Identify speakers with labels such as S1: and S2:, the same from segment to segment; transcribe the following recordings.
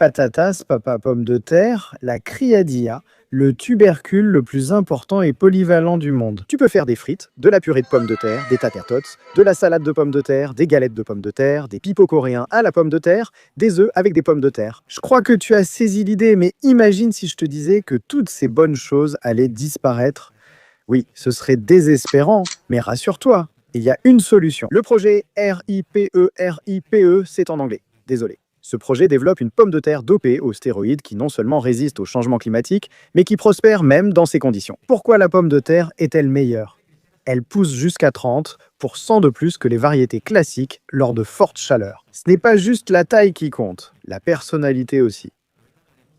S1: Patatas, papa pomme de terre, la criadilla, le tubercule le plus important et polyvalent du monde. Tu peux faire des frites, de la purée de pommes de terre, des tatertots, de la salade de pommes de terre, des galettes de pommes de terre, des pipeaux coréens à la pomme de terre, des œufs avec des pommes de terre. Je crois que tu as saisi l'idée, mais imagine si je te disais que toutes ces bonnes choses allaient disparaître. Oui, ce serait désespérant, mais rassure-toi, il y a une solution. Le projet RIPE, c'est en anglais. Désolé. Ce projet développe une pomme de terre dopée aux stéroïdes qui non seulement résiste au changement climatique, mais qui prospère même dans ces conditions. Pourquoi la pomme de terre est-elle meilleure? Elle pousse jusqu'à 30% de plus que les variétés classiques lors de fortes chaleurs. Ce n'est pas juste la taille qui compte, la personnalité aussi.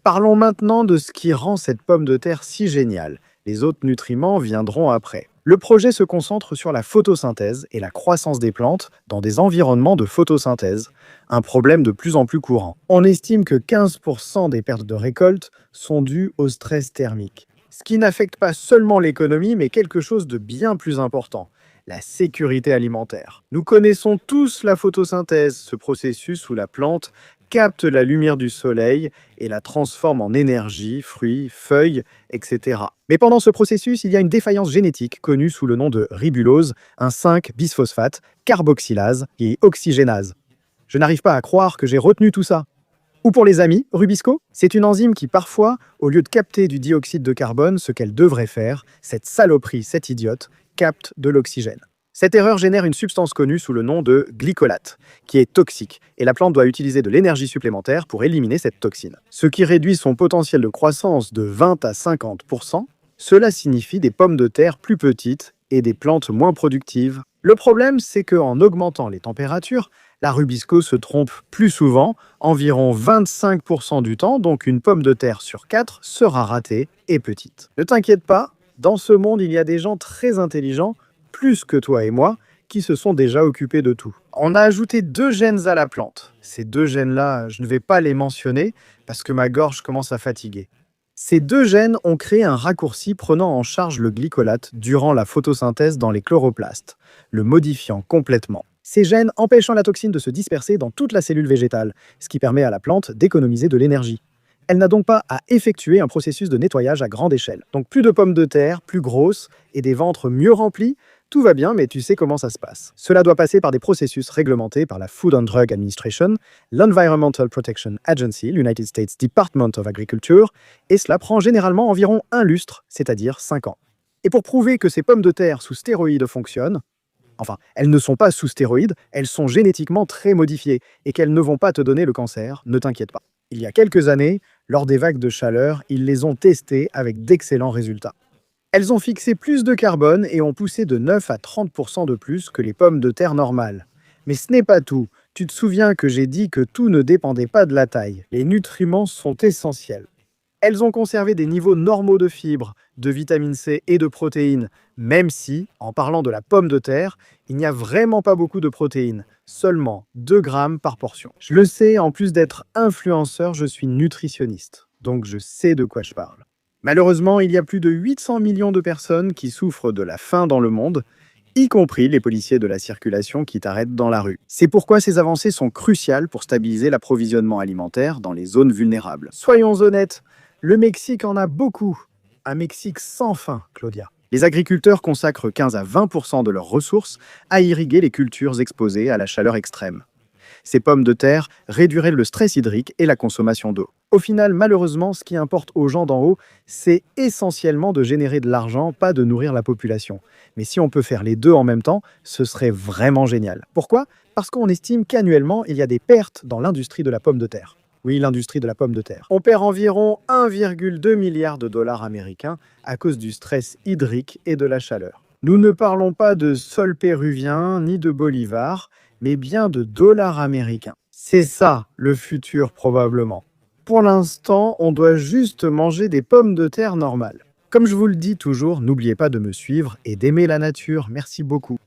S1: Parlons maintenant de ce qui rend cette pomme de terre si géniale. Les autres nutriments viendront après. Le projet se concentre sur la photosynthèse et la croissance des plantes dans des environnements de photosynthèse, un problème de plus en plus courant. On estime que 15% des pertes de récolte sont dues au stress thermique, ce qui n'affecte pas seulement l'économie, mais quelque chose de bien plus important, la sécurité alimentaire. Nous connaissons tous la photosynthèse, ce processus où la plante capte la lumière du soleil et la transforme en énergie, fruits, feuilles, etc. Mais pendant ce processus, il y a une défaillance génétique connue sous le nom de ribulose, un 5-bisphosphate, carboxylase et oxygénase. Je n'arrive pas à croire que j'ai retenu tout ça. Ou pour les amis, Rubisco, c'est une enzyme qui parfois, au lieu de capter du dioxyde de carbone, ce qu'elle devrait faire, cette saloperie, cette idiote, capte de l'oxygène. Cette erreur génère une substance connue sous le nom de glycolate, qui est toxique, et la plante doit utiliser de l'énergie supplémentaire pour éliminer cette toxine. Ce qui réduit son potentiel de croissance de 20 à 50%. Cela signifie des pommes de terre plus petites et des plantes moins productives. Le problème, c'est qu'en augmentant les températures, la Rubisco se trompe plus souvent, environ 25% du temps, donc une pomme de terre sur 4 sera ratée et petite. Ne t'inquiète pas, dans ce monde, il y a des gens très intelligents, plus que toi et moi, qui se sont déjà occupés de tout. On a ajouté 2 gènes à la plante. Ces 2 gènes-là, je ne vais pas les mentionner parce que ma gorge commence à fatiguer. Ces 2 gènes ont créé un raccourci prenant en charge le glycolate durant la photosynthèse dans les chloroplastes, le modifiant complètement. Ces gènes empêchant la toxine de se disperser dans toute la cellule végétale, ce qui permet à la plante d'économiser de l'énergie. Elle n'a donc pas à effectuer un processus de nettoyage à grande échelle. Donc plus de pommes de terre, plus grosses, et des ventres mieux remplis. Tout va bien, mais tu sais comment ça se passe. Cela doit passer par des processus réglementés par la Food and Drug Administration, l'Environmental Protection Agency, l'United States Department of Agriculture, et cela prend généralement environ un lustre, c'est-à-dire 5 ans. Et pour prouver que ces pommes de terre sous stéroïdes fonctionnent, enfin, elles ne sont pas sous stéroïdes, elles sont génétiquement très modifiées, et qu'elles ne vont pas te donner le cancer, ne t'inquiète pas. Il y a quelques années, lors des vagues de chaleur, ils les ont testées avec d'excellents résultats. Elles ont fixé plus de carbone et ont poussé de 9 à 30% de plus que les pommes de terre normales. Mais ce n'est pas tout. Tu te souviens que j'ai dit que tout ne dépendait pas de la taille. Les nutriments sont essentiels. Elles ont conservé des niveaux normaux de fibres, de vitamine C et de protéines, même si, en parlant de la pomme de terre, il n'y a vraiment pas beaucoup de protéines, seulement 2 grammes par portion. Je le sais, en plus d'être influenceur, je suis nutritionniste, donc je sais de quoi je parle. Malheureusement, il y a plus de 800 millions de personnes qui souffrent de la faim dans le monde, y compris les policiers de la circulation qui t'arrêtent dans la rue. C'est pourquoi ces avancées sont cruciales pour stabiliser l'approvisionnement alimentaire dans les zones vulnérables. Soyons honnêtes, le Mexique en a beaucoup. Un Mexique sans fin, Claudia. Les agriculteurs consacrent 15 à 20% de leurs ressources à irriguer les cultures exposées à la chaleur extrême. Ces pommes de terre réduiraient le stress hydrique et la consommation d'eau. Au final, malheureusement, ce qui importe aux gens d'en haut, c'est essentiellement de générer de l'argent, pas de nourrir la population. Mais si on peut faire les deux en même temps, ce serait vraiment génial. Pourquoi? Parce qu'on estime qu'annuellement, il y a des pertes dans l'industrie de la pomme de terre. Oui, l'industrie de la pomme de terre. On perd environ 1,2 milliard de dollars américains à cause du stress hydrique et de la chaleur. Nous ne parlons pas de sol péruvien ni de bolivar, mais bien de dollars américains. C'est ça, le futur probablement. Pour l'instant, on doit juste manger des pommes de terre normales. Comme je vous le dis toujours, n'oubliez pas de me suivre et d'aimer la nature. Merci beaucoup.